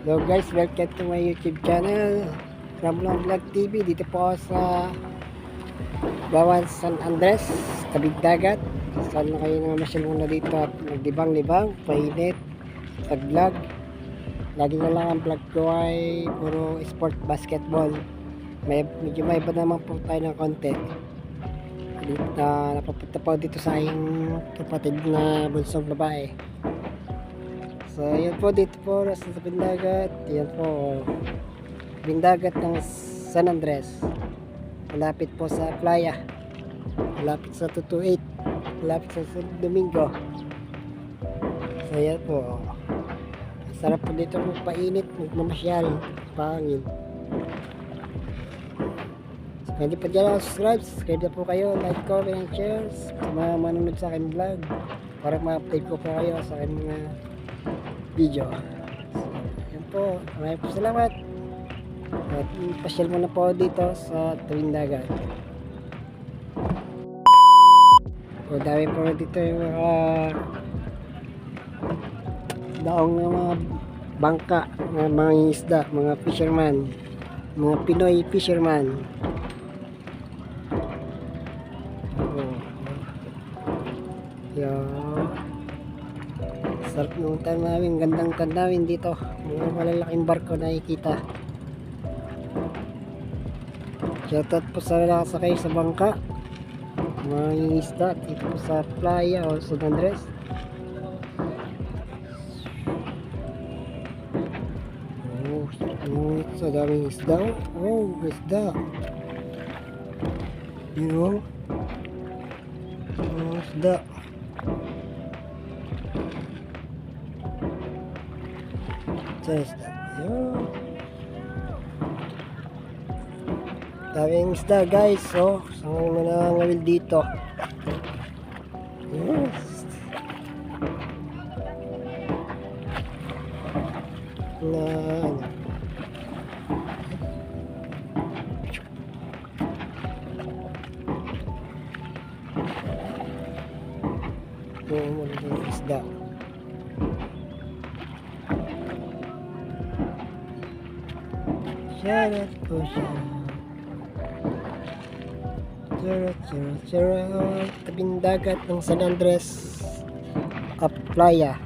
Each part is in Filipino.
Hello guys, welcome to my YouTube channel, Ramlon Vlog TV. Dito po ako sa Bawan San Andres, tabing dagat. Sana kayo na masyal muna dito at maglibang-libang, painit, pag-vlog. Lagi na lang ang vlog ko ay puro sport basketball. Medyo may iba naman po tayo ng konti. Dito, napapunta po dito sa aking kapatid na bunsong babae. So, yan po, dito po, sa Bindagat. Yan po, Bindagat ng San Andres. Malapit po sa playa. Malapit sa 228. Malapit sa San Domingo. So, yan po. Sarap po dito magpainit, magmamasyal, pangin. So, hindi pa dyan subscribe na po kayo, like, comment, and share. Sa mga manunod sa akin vlog. Para ma-update ko po kayo sa akin mga video. So, yan po. Maraming po salamat. At pasyal muna po dito sa tabing dagat. So, dami po dito yung mga daong ng mga bangka, mga isda, mga fisherman, mga Pinoy fisherman. Oh. Yan. Sarap ng tanawin, gandang tanawin dito. Mga malalaking barko na nakikita. Shoutout po sa nakasakay sa bangka. Mga isda dito po sa playa o San Andres. Oh, ano ito? Sa daming isda. Oh, isda. Yun. Oh, isda. Test. Yun. Daming isda guys. So, saan mo na ngawil dito? Yes. Na ano. Yung isda. Charot po siya. Charot. Tabing dagat ng San Andres Playa.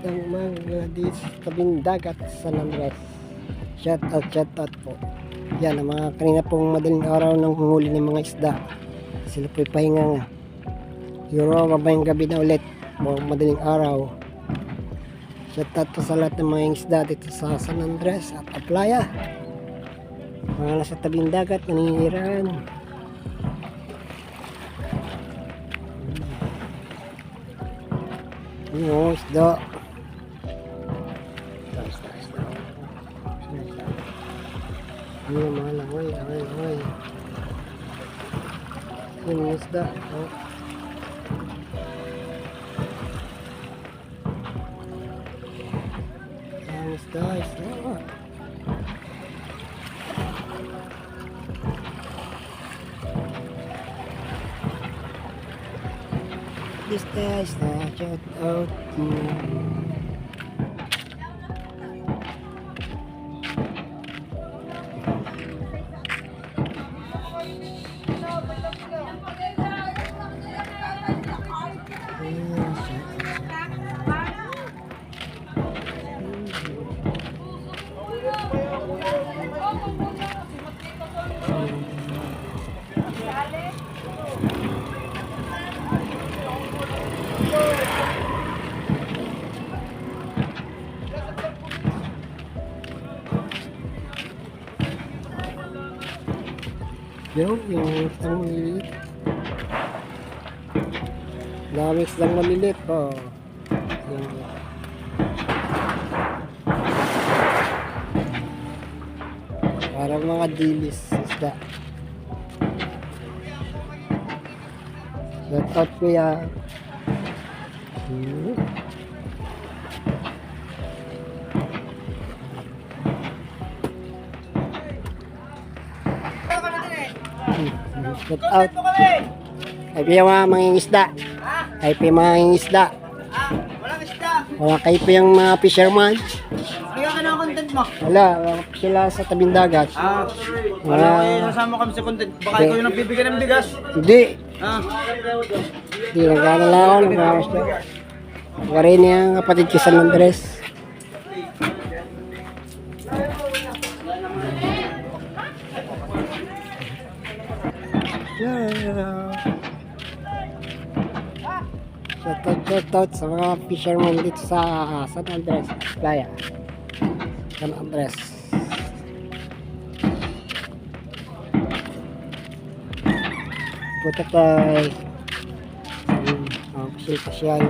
Ang mga dito sa tabing dagat sa San Andres. Shout out po. Yan ang mga kanina pong madaling araw ng huli ng mga isda. Sila po'y pahinga nga. Siguro mabayang gabi na ulit. Madaling araw. Shout out po sa lahat ng mga isda dito sa San Andres at Playa. Mga nasa tabing dagat, nangingiran. Yung isda. Yung mga langoy. Yung isda. Oh. Yung isda. Isda, shout out to yung isang malilit. Dami isang malilit po. Parang mga dilis isda. Shout out kuya. Shout out. Ay po yung mga mangingisda. Ay po yung mga mangingisda. Walang isda. Wala kayo po yung mga fisherman. Bigyan ka ng content mo. Wala sila sa tabing dagat. Wala ko sasama kami sa content. Baka ikaw yung nagbibigay ng bigas. Hindi. Ah. Hindi, nagkano lang ako. Nagkakamasda. Nagkarin yung kapatid ko San Andres. Shout out sa mga fishermen dito sa San Andres, Playa. San Andres. Puta tayo. Pasyal.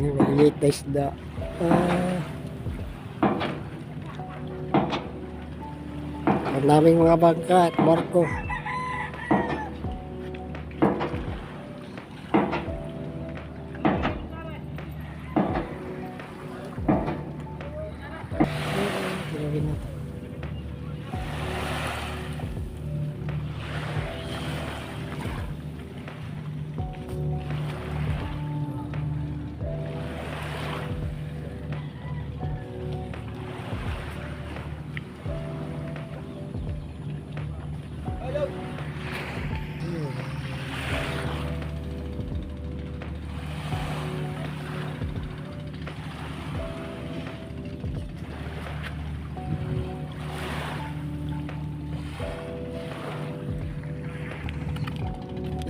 Maliit na isda. Ang daming mga bangka at barko.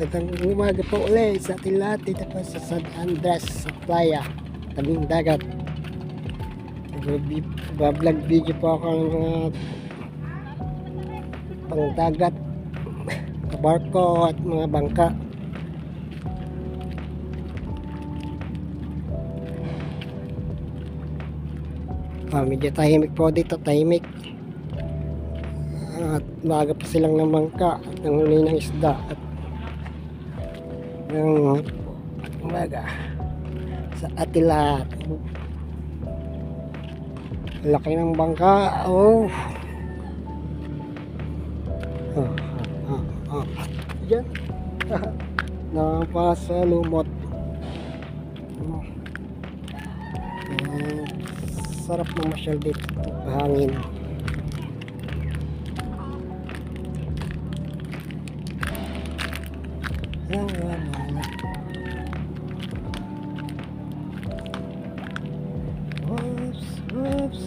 Magandang umaga po ulit sa ating lahat dito po sa San Andres sa Playa, tabing dagat. Vlog video po ako ng mga pang dagat, barko at mga bangka. Medyo tahimik po dito, tahimik. At maaga pa silang ng bangka at nanghuli ng isda at ng umaga sa ating lahat. Laki ng bangka. Diyan napasa lumot. Sarap na masyal dito, hangin. Oops.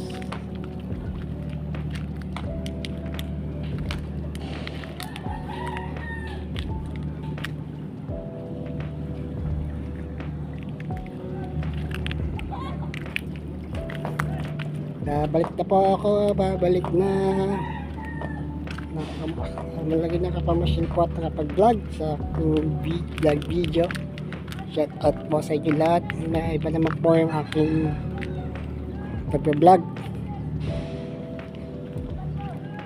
Balik na po ako, babalik na. Malagi nakapamasyal po at nakapag-vlog sa vlog video. Shout out po sa inyo lahat. Iba naman po yung aking pag-vlog.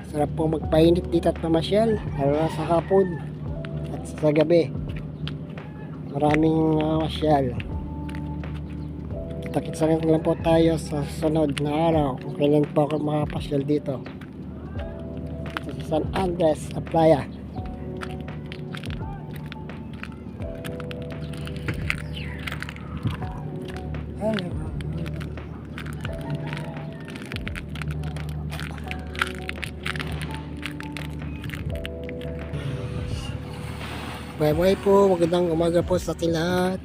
Sarap po magpainit dito at pamasyal, lalo na sa hapon at sa gabi. Maraming masyal. Kita-kits lang po tayo sa sunod na araw kung kailan po ako makapasyal dito sa San Andres sa Playa. Bye po, magandang umaga po sa ating lahat.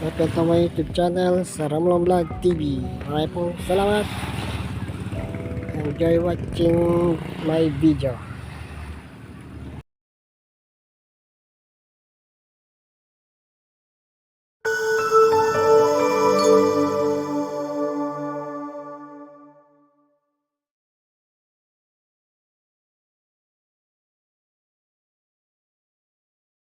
Welcome to my YouTube channel sa Ramlon Vlog TV. Maraming po salamat. Enjoy watching my video.